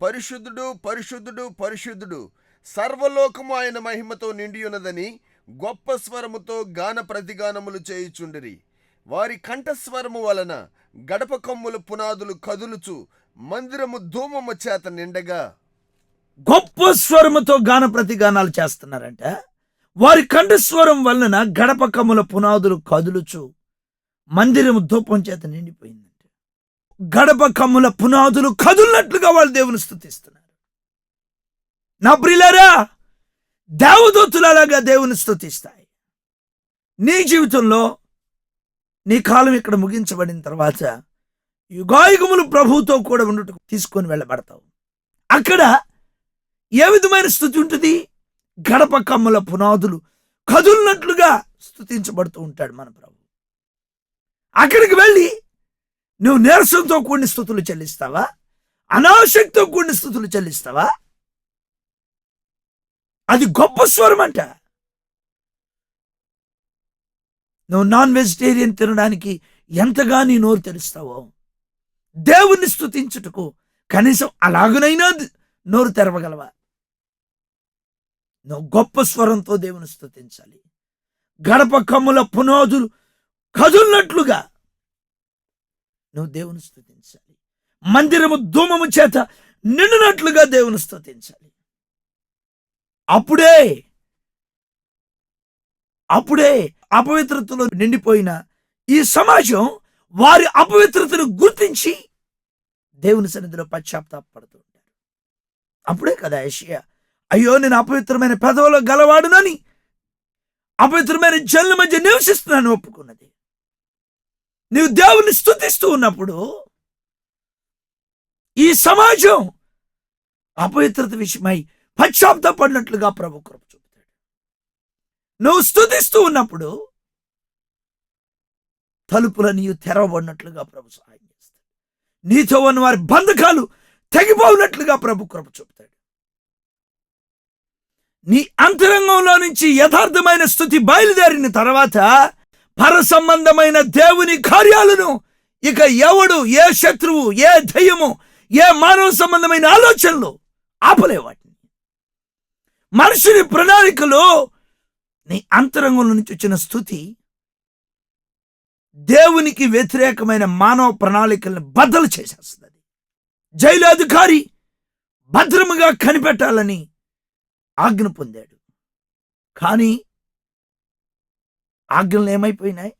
పరిశుద్ధుడు పరిశుద్ధుడు పరిశుద్ధుడు, సర్వలోకము ఆయన మహిమతో నిండియున్నదని గొప్ప స్వరముతో గాన ప్రతిగానములు చేయుచుండిరి. వారి కంఠస్వరము వలన గడప కమ్ముల పునాదులు కదులుచు మందిరము ధూమము చేత నిండగా. గొప్ప స్వరముతో గాన ప్రతిగానాలు చేస్తున్నారంట. వారి కంఠస్వరం వలన గడప కమ్ముల పునాదులు కదులుచు మందిరము ధూపం చేత నిండిపోయిందంట. గడప కమ్ముల పునాదులు కదులునట్లుగా వాళ్ళు దేవుని స్తుతిస్తున్నారు. నా ప్రియులారా, దేవదూతులలాగా దేవుని స్తుతిస్తాయి. నీ జీవితంలో నీ కాలం ఇక్కడ ముగించబడిన తర్వాత యుగాయుగములు ప్రభువుతో కూడా ఉండుటకు తీసుకొని వెళ్ళబడతావు. అక్కడ ఏ విధమైన స్తుతి ఉంటుంది? గడప కమ్ముల పునాదులు కదులునట్లుగా స్తుతించబడుతూ ఉంటాడు మన ప్రభు. అక్కడికి వెళ్ళి నువ్వు నీరసంతో కూడిన స్తుతులు చెల్లిస్తావా? అనాసక్తితో కూడిన స్తుతులు చెల్లిస్తావా? అది గొప్ప స్వరం అంట. నువ్వు నాన్ వెజిటేరియన్ తినడానికి ఎంతగా నీ నోరు తెరుస్తావో, దేవుణ్ణి స్తుతించుటకు కనీసం అలాగనైనా నోరు తెరవగలవా? నువ్వు గొప్ప స్వరంతో దేవుని స్తుతించాలి. గడప కమ్ముల పునాదులు కదులునట్లుగా నువ్వు దేవుని స్తుతించాలి. మందిరము ధూమము చేత నిండినట్లుగా దేవుని స్తుతించాలి. అప్పుడే అపవిత్రతలో నిండిపోయిన ఈ సమాజం వారి అపవిత్రతను గుర్తించి దేవుని సన్నిధిలో పశ్చాత్తాపడుతూ ఉంటారు. అప్పుడే కదా యెషయా, అయ్యో నేను అపవిత్రమైన పెదవులు గలవాడునని, అపవిత్రమైన జనుల మధ్య నివసిస్తున్నాను ఒప్పుకున్నది. నీవు దేవుని స్తుతిస్తూ ఉన్నప్పుడు ఈ సమాజం అపవిత్రత విషయమై పశ్చాత్తాపడినట్లుగా ప్రభు కృప చూపుతాడు. నువ్వు స్తుతిస్తూ ఉన్నప్పుడు తలుపులను తెరవబడినట్లుగా ప్రభు సహాయం చేస్తాడు. నీతో ఉన్న వారి బంధకాలు తెగిపోయినట్లుగా ప్రభు కృప చూపుతాడు. నీ అంతరంగంలో నుంచి యథార్థమైన స్తుతి బయలుదేరిన తర్వాత పర సంబంధమైన దేవుని కార్యాలను ఇక ఎవడు, ఏ శత్రువు, ఏ దయ్యము, ఏ మానవ సంబంధమైన ఆలోచనలు ఆపలే వాటిని. మనుషుని ప్రణాళికలో నీ అంతరంగంలో నుంచి వచ్చిన స్తుతి దేవునికి వ్యతిరేకమైన మానవ ప్రణాళికలను బద్దలు చేసేస్తుంది. జైలు అధికారి భద్రముగా కనిపెట్టాలని ఆజ్ఞ పొందాడు. కానీ ఆజ్ఞలు ఏమైపోయినాయి?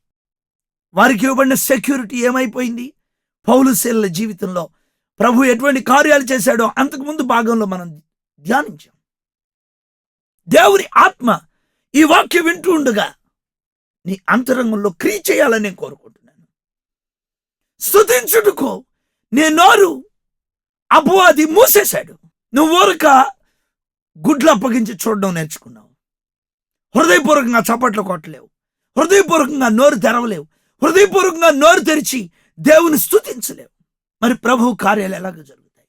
వారికి ఇవ్వబడిన సెక్యూరిటీ ఏమైపోయింది? పౌలు శీలల జీవితంలో ప్రభు ఎటువంటి కార్యాలు చేశాడో అంతకుముందు భాగంలో మనం ధ్యానించాం. దేవుని ఆత్మ ఈ వాక్యం వింటూ ఉండగా నీ అంతరంగంలో క్రియ చేయాలని నేను కోరుకుంటున్నాను. స్తుతించుటకు నీ నోరు అపవాది మూసేశాడు. నువ్వు ఊరక గుడ్లు అప్పగించి చూడడం నేర్చుకున్నావు. హృదయపూర్వకంగా చప్పట్లు కొట్టలేవు, హృదయపూర్వకంగా నోరు తెరవలేవు, హృదయపూర్వకంగా నోరు తెరిచి దేవుని స్తుతించలేవు. మరి ప్రభు కార్యాలు ఎలాగ జరుగుతాయి?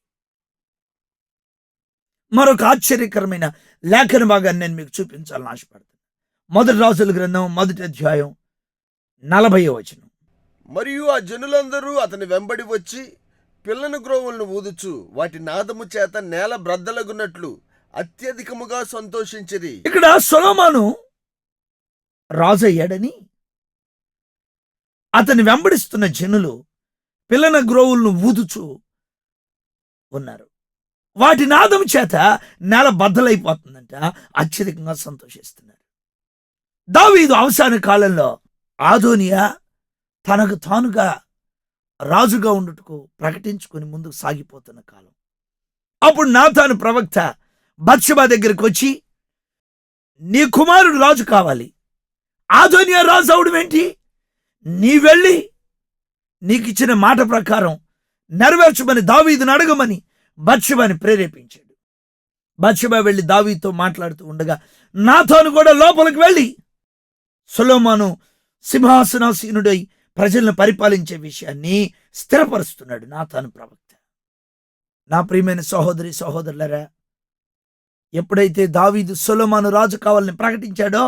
మరొక ఆశ్చర్యకరమైన లేఖన భాగాన్ని నేను మీకు చూపించాలని ఆశపడుతున్నాను. మొదటి రాజుల గ్రంథం 1వ అధ్యాయం 40వ వచనం. మరియు ఆ జనులందరూ అతని వెంబడి వచ్చి పిల్లను గ్రోవులను ఊదుచు వాటి నాదము చేత నేల బ్రద్దలగున్నట్లు అత్యధికముగా సంతోషించిరి. ఇక్కడ సొలొమోను రాజయ్యాడని అతని వెంబడిస్తున్న జనులు పిల్లన గ్రోవులను ఊదుచూ ఉన్నారు. వాటి నాదం చేత నేల బద్దలైపోతుందంట. అత్యధికంగా సంతోషిస్తున్నారు. దావీదు అవసాన కాలంలో ఆదోనియా తనకు తానుగా రాజుగా ఉండుటకు ప్రకటించుకుని ముందుకు సాగిపోతున్న కాలం. అప్పుడు నాతాను ప్రవక్త బత్షెబా దగ్గరికి వచ్చి, నీ కుమారుడు రాజు కావాలి, ఆదోనియా రాజు అవడమేంటి? నీ వెళ్ళి నీకిచ్చిన మాట ప్రకారం నెరవేర్చమని దావీదును అడగమని బత్షెబాని ప్రేరేపించాడు. బత్షెబా వెళ్ళి దావీదుతో మాట్లాడుతూ ఉండగా నాతాను కూడా లోపలికి వెళ్ళి సొలొమోను సింహాసనాసీనుడై ప్రజలను పరిపాలించే విషయాన్ని స్థిరపరుస్తున్నాడు నాతాను ప్రవక్త. నా ప్రియమైన సహోదరి సహోదరులరా, ఎప్పుడైతే దావీదు సొలొమోను రాజు కావాలని ప్రకటించాడో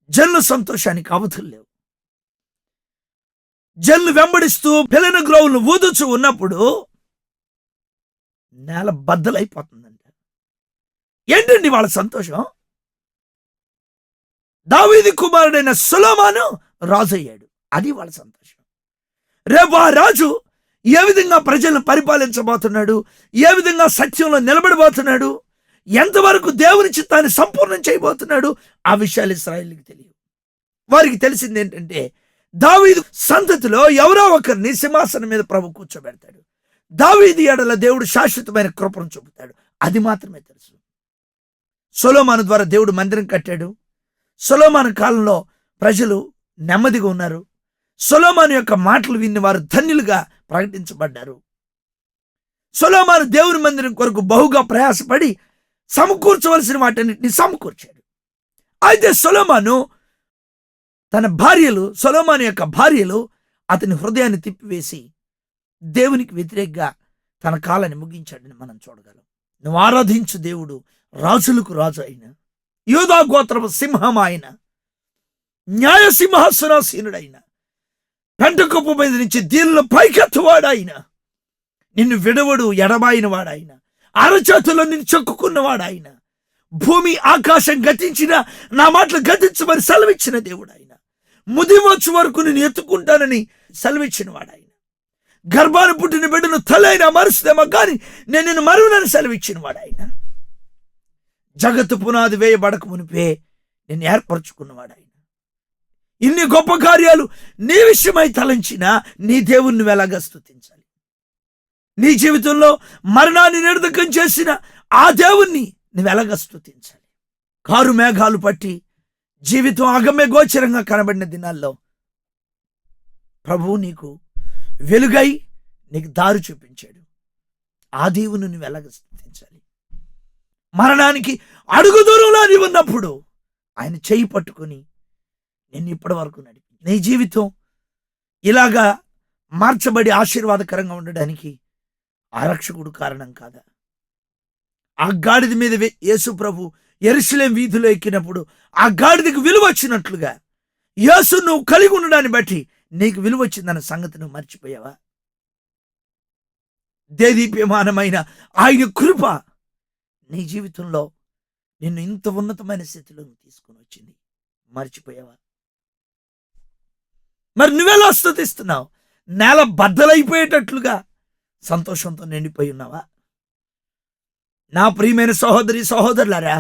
జనుల సంతోషానికి అవధులు లేవు. జనులు వెంబడిస్తూ పిల్లన గ్రోవులను ఊదుచూ ఉన్నప్పుడు నేల బద్దలైపోతుందంట. ఏంటండి వాళ్ళ సంతోషం? దావీదు కుమారుడైన సొలొమోను రాజు అయ్యాడు. అది వాళ్ళ సంతోషం. రేపు ఆ రాజు ఏ విధంగా ప్రజలను పరిపాలించబోతున్నాడు, ఏ విధంగా సత్యంలో నిలబడబోతున్నాడు, ఎంతవరకు దేవుని చిత్తాన్ని సంపూర్ణం చేయబోతున్నాడు, ఆ విషయాలు ఇశ్రాయేలుకి తెలియవు. వారికి తెలిసింది ఏంటంటే దావీదు సంతతిలో ఎవరో ఒకరిని సింహాసనం మీద ప్రభు కూర్చోబెడతాడు, దావీదు ఎడల దేవుడు శాశ్వతమైన కృపను చూపుతాడు. అది మాత్రమే తెలుసు. సొలొమోను ద్వారా దేవుడు మందిరం కట్టాడు. సొలొమోను కాలంలో ప్రజలు నెమ్మదిగా ఉన్నారు. సొలొమోను యొక్క మాటలు విని వారు ధన్యులుగా ప్రకటించబడ్డారు. సొలొమోను దేవుని మందిరం కొరకు బహుగా ప్రయాసపడి సమకూర్చవలసిన వాటన్నిటిని సమకూర్చాడు. అయితే సొలొమోను యొక్క భార్యలు అతని హృదయాన్ని తిప్పివేసి దేవునికి వ్యతిరేకంగా తన కాలాన్ని ముగించాడని మనం చూడగలం. నువ్వు ఆరాధించు దేవుడు రాజులకు రాజు అయిన, యూదా గోత్రపు సింహం ఆయన, న్యాయ సింహాసనాసీనుడైన, పెంటకొప్పు మీద నుంచి దీనిలో పైకెత్తువాడాయన, నిన్ను విడవడు ఎడబాయిన వాడాయన, అరచేతుల్లో నిన్ను చెక్కుకున్నవాడాయన, భూమి ఆకాశం గతించిన నా మాటలు గతించమని సెలవిచ్చిన దేవుడు ఆయన, ముదిమొచ్చు వరకు నేను ఎత్తుకుంటానని సెలవిచ్చిన వాడాయన, గర్భాన్ని పుట్టిన బిడ్డను తలైనా మరుస్తుందేమో కానీ నేను నిన్ను మరువనని సెలవిచ్చిన వాడాయన, జగత్తు పునాది వేయబడక మునిపే నేను ఏర్పరచుకున్నవాడాయన. ఇన్ని గొప్ప కార్యాలు నీ విషయమై తలంచిన నీ దేవుణ్ణి నువ్వు ఎలాగా స్తుతించాలి? నీ జీవితంలో మరణాన్ని నిర్ధకం చేసిన ఆ దేవుణ్ణి నువ్వు ఎలాగా స్తుతించాలి? కారు మేఘాలు పట్టి జీవితం అగమ్య గోచరంగా కనబడిన దినాల్లో ప్రభువు నీకు వెలుగై నీకు దారి చూపించాడు. ఆ దేవుని నువ్వు ఎలాగ స్తుతించాలి? మరణానికి అడుగు దూరంలో నీవు ఉన్నప్పుడు ఆయన చెయ్యి పట్టుకొని నేను ఇప్పటి వరకు నడిపి నీ జీవితం ఇలాగా మార్చబడి ఆశీర్వాదకరంగా ఉండడానికి ఆరక్షకుడు కారణం కాదా? ఆ గాడిద మీద యేసు ప్రభు యెరూషలేము వీధిలో ఎక్కినప్పుడు ఆ గాడిదకు విలువ వచ్చినట్లుగా యేసు నువ్వు కలిగి ఉండడాన్ని బట్టి నీకు విలువ వచ్చిందన్న సంగతి నువ్వు మర్చిపోయావా? దేదీప్యమానమైన ఆయన కృప నీ జీవితంలో నిన్ను ఇంత ఉన్నతమైన స్థితిలో తీసుకుని వచ్చింది, మర్చిపోయావా? మరి నువ్వెలా స్తుతిస్తున్నావు? నేల బద్దలైపోయేటట్లుగా సంతోషంతో నిండిపోయి ఉన్నావా? నా ప్రియమైన సహోదరి సహోదరులారా,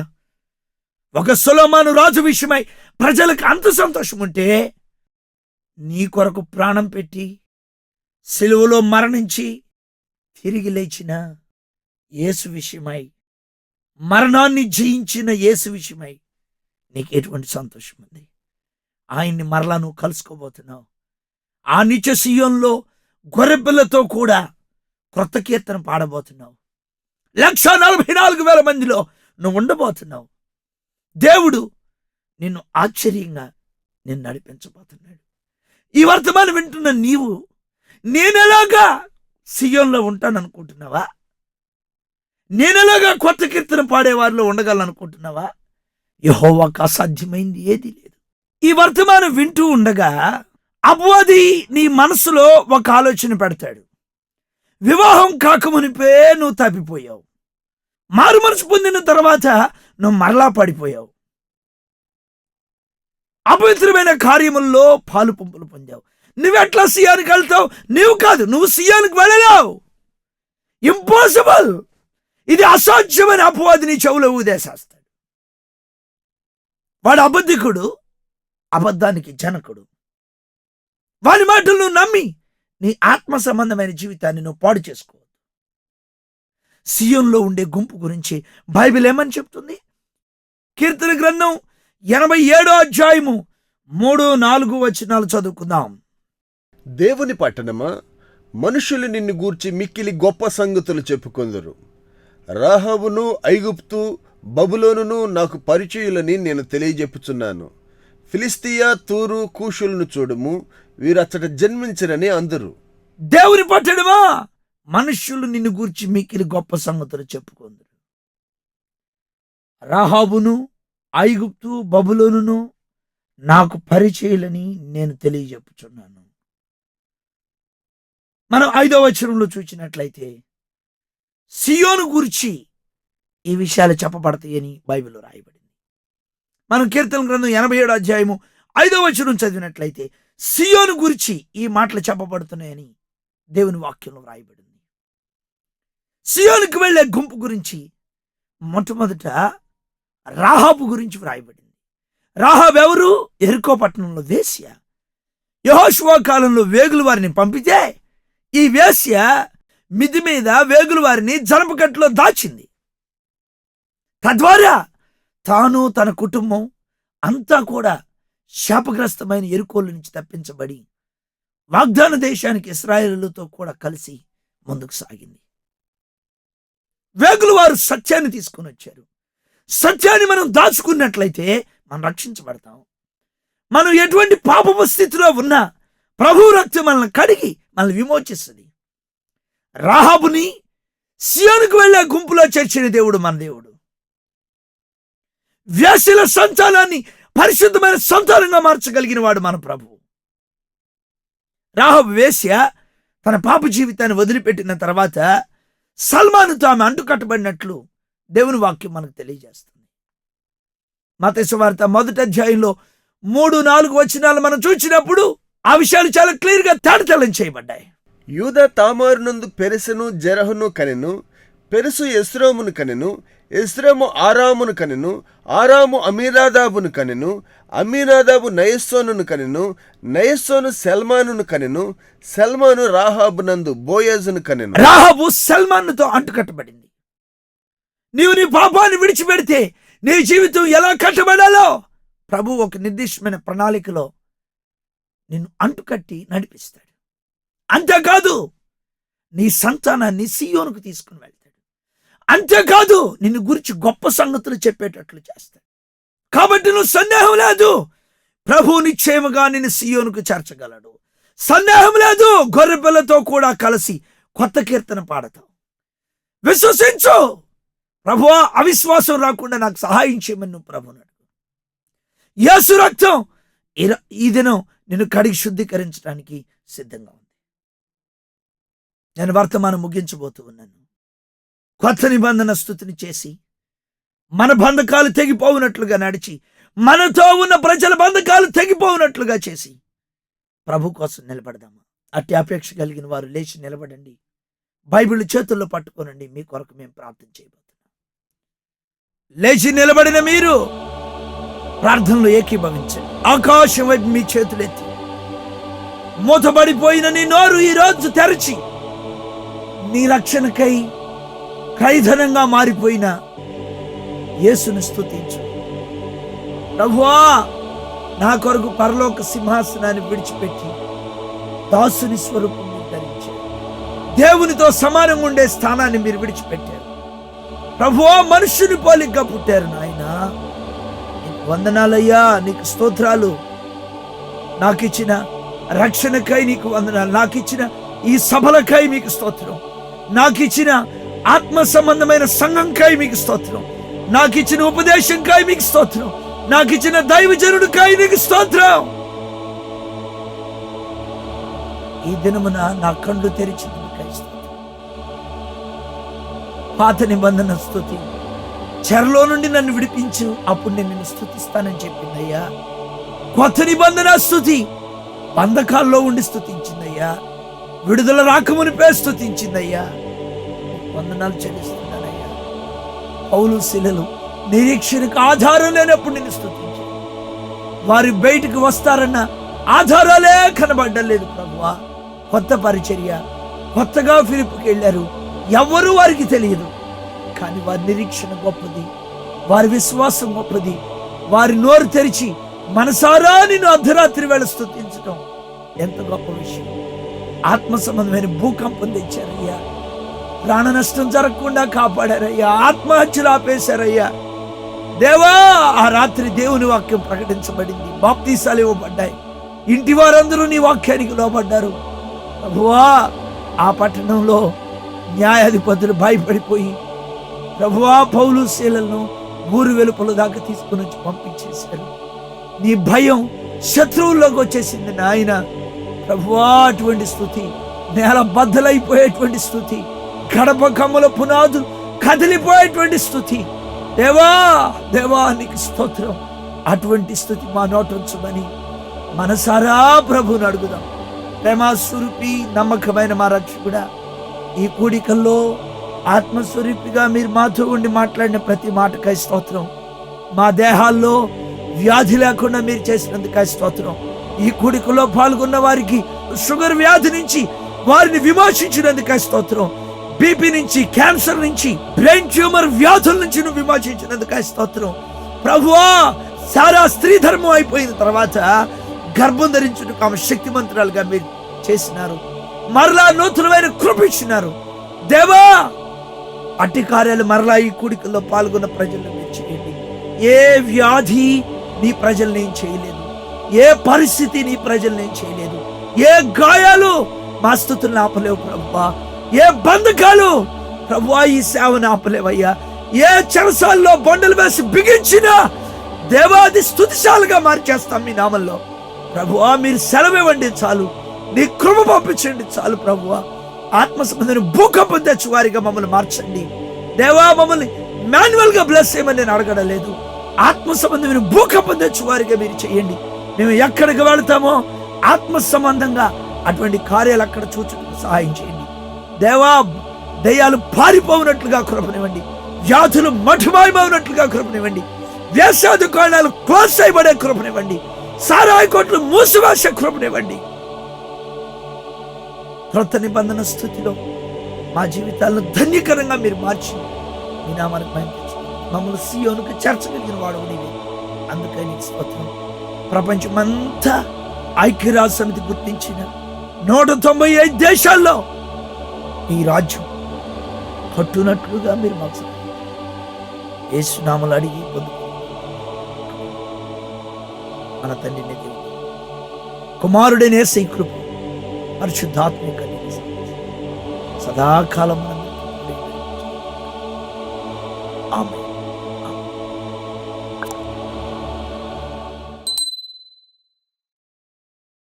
ఒక సొలొమోను రాజు విషయమై ప్రజలకు అంత సంతోషం ఉంటే నీ కొరకు ప్రాణం పెట్టి సిలువలో మరణించి తిరిగి లేచిన యేసు విషయమై, మరణాన్ని జయించిన యేసు విషయమై నీకు ఎటువంటి సంతోషం ఉంది? ఆయన్ని మరలా నువ్వు కలుసుకోబోతున్నావు. ఆ నిత్య సీయోనులో గొర్రెపిల్లతో కూడా క్రొత్త కీర్తన పాడబోతున్నావు. 144,000 మందిలో నువ్వు ఉండబోతున్నావు. దేవుడు నిన్ను ఆశ్చర్యంగా నిన్ను నడిపించబోతున్నాడు. ఈ వర్తమానం వింటున్న నీవు నేనెలాగా సీయోనులో ఉంటాననుకుంటున్నావా? నేనెలాగా కొత్త కీర్తన పాడేవారిలో ఉండగలనుకుంటున్నావా? యెహోవాకు అసాధ్యమైంది ఏదీ లేదు. ఈ వర్తమానం వింటూ ఉండగా అపవాది నీ మనసులో ఒక ఆలోచన పెడతాడు. వివాహం కాకమునిపే నువ్వు తప్పిపోయావు, మారు మనసు పొందిన తర్వాత నువ్వు మరలా పడిపోయావు, అపవిత్రమైన కార్యముల్లో పాలు పంపులు పొందావు. నువ్వెట్లా సియానికి వెళ్తావు? నీవు కాదు, నువ్వు సియానికి వెళ్ళలేవు. ఇంపాసిబుల్, ఇది అసాధ్యమైన అపవాది నీ చెవులో ఊదేసేస్తాడు. వాడు అబద్ధికుడు, అబద్ధానికి జనకుడు. వాని మాటలు నువ్వు నమ్మి నీ ఆత్మ సంబంధమైన జీవితాన్ని నువ్వు పాడు చేసుకోవద్దు. సియోనులో ఉండే గుంపు గురించి బైబిల్ ఏమని చెప్తుంది? కీర్తన గ్రంథం 87వ అధ్యాయము 3-4 వచనాలు చదువుకుందాం. దేవుని పట్టణమా, మనుషులు నిన్ను గూర్చి మిక్కిలి గొప్ప సంగతులు చెప్పుకొందురు. రాహాబును, ఐగుప్తు, బబులోనును నాకు పరిచయులని నేను తెలియజెప్పుచున్నాను. ఫిలిష్తియా, తూరు, కూషులను చూడుము, వీరచ్చట జన్మించరని అందరు. దేవుని పట్టణమా, మనుష్యులు నిన్ను గూర్చి మిక్కిలి గొప్ప సంగతులు చెప్పుకొందురు. రాహాబును, ఐగుప్తు, బబులోనును నాకు పరిచయులని నేను తెలియజెప్పుచున్నాను. మనం 5వ వచనంలో చూసినట్లయితే సియోను గురించి ఈ విషయాలు చెప్పబడతాయని బైబిల్లో రాయబడింది. మనం కీర్తన గ్రంథం 87వ అధ్యాయము 5వ వచనం చదివినట్లయితే సియోను గురించి ఈ మాటలు చెప్పబడుతున్నాయని దేవుని వాక్యంలో వ్రాయబడింది. సియోనుకు వెళ్ళే గుంపు గురించి మొట్టమొదట రాహాబు గురించి వ్రాయబడింది. రాహాబు ఎవరు? యెరికో పట్టణంలో వేశ్య. యెహోషువ కాలంలో వేగులు వారిని పంపితే ఈ వేశ్య మిది మీద వేగులు వారిని జనపకట్లో దాచింది. తద్వారా తాను తన కుటుంబం అంతా కూడా శాపగ్రస్తమైన యెరికోల నుంచి తప్పించబడి వాగ్దాన దేశానికి ఇశ్రాయేలుతో కూడా కలిసి ముందుకు సాగింది. వేగులు వారు సత్యాన్ని తీసుకుని వచ్చారు. సత్యాన్ని మనం దాచుకున్నట్లయితే మనం రక్షించబడతాం. మనం ఎటువంటి పాపపు స్థితిలో ఉన్నా ప్రభు రక్తం మనల్ని కడిగి మనల్ని విమోచిస్తుంది. రాహాబుని సియోనుకు వెళ్ళే గుంపులో చేర్చిన దేవుడు మన దేవుడు. వేశ్యల సంతానాన్ని పరిశుద్ధమైన సంతానంగా మార్చగలిగిన వాడు మన ప్రభువు. రాహాబు వేశ్య తన పాప జీవితాన్ని వదిలిపెట్టిన తర్వాత సల్మానుతో ఆమె అంటుకట్టబడినట్లు దేవుని వాక్యం మనకు తెలియజేస్తుంది. మత్తయి సువార్త 1వ అధ్యాయంలో 3-4 వచనాలు మనం చూసినప్పుడు ఆ విషయాలు చాలా క్లియర్ గా తేటతెల్లం చేయబడ్డాయి. యూద తామారు నందు పెరెసును జెరహును కనెను. పెరెసు ఎస్రోమును కనెను. ఎస్రోము ఆరామును కనెను. ఆరాము అమీనాదాబును కనెను. అమీనాదాబు నయస్సోనును కనెను. నయస్సోను సల్మానును కనెను. సల్మాను రాహాబు నందు బోయజును కనెను. రాహాబు సల్మానుతో అంటుకట్టబడింది. నీవు నీ పాపాన్ని విడిచిపెడితే నీ జీవితం ఎలా కట్టబడాలో ప్రభు ఒక నిర్దిష్టమైన ప్రణాళికలో నిన్ను అంటుకట్టి నడిపిస్తాడు. అంతేకాదు నీ సంతానాన్ని సియోనుకు తీసుకుని వెళ్తాడు. అంతేకాదు నిన్ను గురించి గొప్ప సంగతులు చెప్పేటట్లు చేస్తాడు. కాబట్టి నువ్వు సందేహం లేదు, ప్రభు నిశ్చయముగా నిన్ను సియోనుకు చేర్చగలడు. సందేహం లేదు, గొర్రెపిల్లతో కూడా కలిసి కొత్త కీర్తన పాడతావు. విశ్వసించు. ప్రభువా, అవిశ్వాసం రాకుండా నాకు సహాయం చేయమని నువ్వు ప్రభువుని అడుగు. యేసు రక్తం ఈ దినం నిన్ను కడిగి శుద్ధీకరించడానికి సిద్ధంగా ఉంది. నేను వర్తమానం ముగించబోతూ ఉన్నాను. కొత్త నిబంధన స్తుతిని చేసి మన బంధకాలు తెగిపోవునట్లుగా నడిచి మనతో ఉన్న ప్రజల బంధకాలు తెగిపోవునట్లుగా చేసి ప్రభు కోసం నిలబడదామా? అట్టి అపేక్ష కలిగిన వారు లేచి నిలబడండి. బైబిల్ చేతుల్లో పట్టుకోనండి. మీ కొరకు మేము ప్రార్థన చేయబోతున్నాం. లేచి నిలబడిన మీరు ప్రార్థనలో ఏకీభవించండి. ఆకాశం వైపు మీ చేతులెత్తి మూతబడిపోయిన నీ నోరు ఈ రోజు తెరచి నీ రక్షణకై ఖైదనంగా మారిపోయిన యేసుని స్తుతించు. ప్రభువా, నా కొరకు పరలోక సింహాసనాన్ని విడిచిపెట్టి దాసుని స్వరూపం ధరించారు. దేవునితో సమానంగా ఉండే స్థానాన్ని మీరు విడిచిపెట్టారు. ప్రభువా, మనుషుని పోలికగా పుట్టారు. నాయనా, నీకు వందనాలయ్యా, నీకు స్తోత్రాలు. నాకు ఇచ్చిన రక్షణకై నీకు వందనాలు. నాకు ఇచ్చిన ఈ సభలకై మీకు స్తోత్రం. నాకు ఇచ్చిన ఆత్మ సంబంధమైన సంఘంకై మీకు స్తోత్రం. నాకు ఇచ్చిన ఉపదేశంకై మీకు స్తోత్రం. నాకు ఇచ్చిన దైవజనుడికై నీకు స్తోత్రం. ఈ దినమున నా కళ్ళు తెరిచినందుకై స్తోత్రం. పాత నిబంధన స్తుతి, చెరలో నుండి నన్ను విడిపించు, అప్పుడు నేను నిన్ను స్తుతిస్తానని చెప్పిందయ్యా. కొత్త నిబంధన స్తుతి బంధకాల్లో ఉండి స్తుతించిందయ్యా. విడుదల రాకమునిపే స్తుతించిందయ్యా. వందనాలు చెల్లిస్తున్నానయ్యా. పౌలు శిలలు నిరీక్షణకు ఆధారం లేనప్పుడు నిన్ను స్తుతించారు. వారు బయటకు వస్తారన్న ఆధారాలే కనబడ్డలేదు. ప్రభువా, కొత్త పరిచర్య, కొత్తగా ఫిలిప్పుకి వెళ్ళారు. ఎవరు వారికి తెలియదు, కానీ వారి నిరీక్షణ గొప్పది, వారి విశ్వాసం గొప్పది. వారి నోరు తెరిచి మనసారా నిన్ను అర్ధరాత్రి వేళ స్తుతించడం ఎంత గొప్ప విషయం. ఆత్మ సంబంధమైన భూకంపం తెచ్చారయ్యా. ప్రాణ నష్టం జరగకుండా కాపాడారయ్యా. ఆత్మహత్యలు ఆపేశారయ్యా. దేవా, ఆ రాత్రి దేవుని వాక్యం ప్రకటించబడింది. బాప్తీసాలు ఇవ్వబడ్డాయి. ఇంటి వారందరూ నీ వాక్యానికి లోబడ్డారు. ప్రభువా, ఆ పట్టణంలో న్యాయాధిపతులు భయపడిపోయి ప్రభువా పౌలు శీలను ఊరు వెలుపల దాకా తీసుకుని వచ్చి పంపించేశారు. నీ భయం శత్రువుల్లోకి వచ్చేసింది నాయన. ప్రభువా, అటువంటి స్థుతి, నేల బద్దలైపోయేటువంటి స్థుతి, గడప కమ్ముల పునాదులు కదిలిపోయేటువంటి స్థుతి. దేవా దేవా, నీకు స్తోత్రం. అటువంటి స్థుతి మా నోట ఉంచమని మనసారా ప్రభువుని అడుగుదాం. ప్రేమస్వరూపి నమ్మకమైన మా రక్షకుడా, ఈ కూడికల్లో ఆత్మస్వరూపిగా మీరు మాతో ఉండి మాట్లాడిన ప్రతి మాటకై స్తోత్రం. మా దేహాల్లో వ్యాధి లేకుండా మీరు చేసినందుకై స్తోత్రం. ఈ కూడికలో పాల్గొన్న వారికి షుగర్ వ్యాధి నుంచి వారిని విమోచించినందుకై స్తోత్రం. బీపీ నుంచి, క్యాన్సర్ నుంచి, బ్రెయిన్ ట్యూమర్ వ్యాధుల నుంచి నువ్వు విమోచించినందుకై స్తోత్రం. ప్రభువా, సారా స్త్రీ ధర్మం అయిపోయిన తర్వాత గర్భం ధరించుటకు ఆమె శక్తిమంతురాలుగా మీరు చేసినారు. మరలా నూతనమైన కృప ఇచ్చినారు. దేవా, అట్టి కార్యాలు మరలా ఈ కూడికల్లో పాల్గొన్న ప్రజలను మీరు చేయండి. ఏ వ్యాధి నీ ప్రజల్ని ఏం చేయలేదు, ఏ పరిస్థితి నీ ప్రజల్ని ఏం చేయలేదు, ఏ గాయాలు మా స్తుతులను ఆపలేవు ప్రభువా, ఏ బంధకాలు ప్రభువా ఈ సేవను ఆపలేవయ్యా. ఏ చెరసాల్లో బండలు వేసి బిగించినా దేవాది స్తుతిశాలుగా మార్చేస్తాం మీ నామంలో. ప్రభువా, మీరు సెలవివ్వండి చాలు, నీ కృప పంపించండి చాలు ప్రభువా. ఆత్మ సంబంధమైన భూకంపం తెచ్చు వారిగా మమ్మల్ని మార్చండి దేవా. మమ్మల్ని మాన్యువల్ గా బ్లెస్ చేయమని నేను అడగడం లేదు. ఆత్మ సంబంధమైన భూకంపం తెచ్చు వారిగా మీరు చేయండి. మేము ఎక్కడికి వెళతామో ఆత్మ సంబంధంగా అటువంటి కార్యాలు అక్కడ చూచుటకు సహాయం చేయండి దేవా. దయ్యాలు పారిపోవునట్లుగా కృపనివ్వండి, వ్యాధులు మఠమాయమవునట్లుగా కృపనివ్వండి, వేషాదుకాణాలు క్లోజ్ చేయబడే కృపనివ్వండి, సారాయి కోట్లు మూసివేసే కృపనివ్వండి. క్రొత్త నిబంధన స్థుతిలో మా జీవితాలను ధన్యకరంగా మీరు మార్చి మీ నామానికి మహిమ తెచ్చుకోండి. మమ్మల్ని సియోనుకు చేర్చగలిగిన వాడు నీవే, అందుకని నీకు స్తోత్రం. ప్రపంచమంతా ఐక్యరాజ్య సమితి గుర్తించిన 195 దేశాల్లో ఈ రాజ్యం కట్టునట్లుగా మీరు మాకు యేసు నామములో అడిగి పొందుకో. మన తండ్రిని దేవుడు, కుమారుడైన యేసయ్య కృప, పరిశుద్ధాత్మ సదాకాలం ఆమేన్.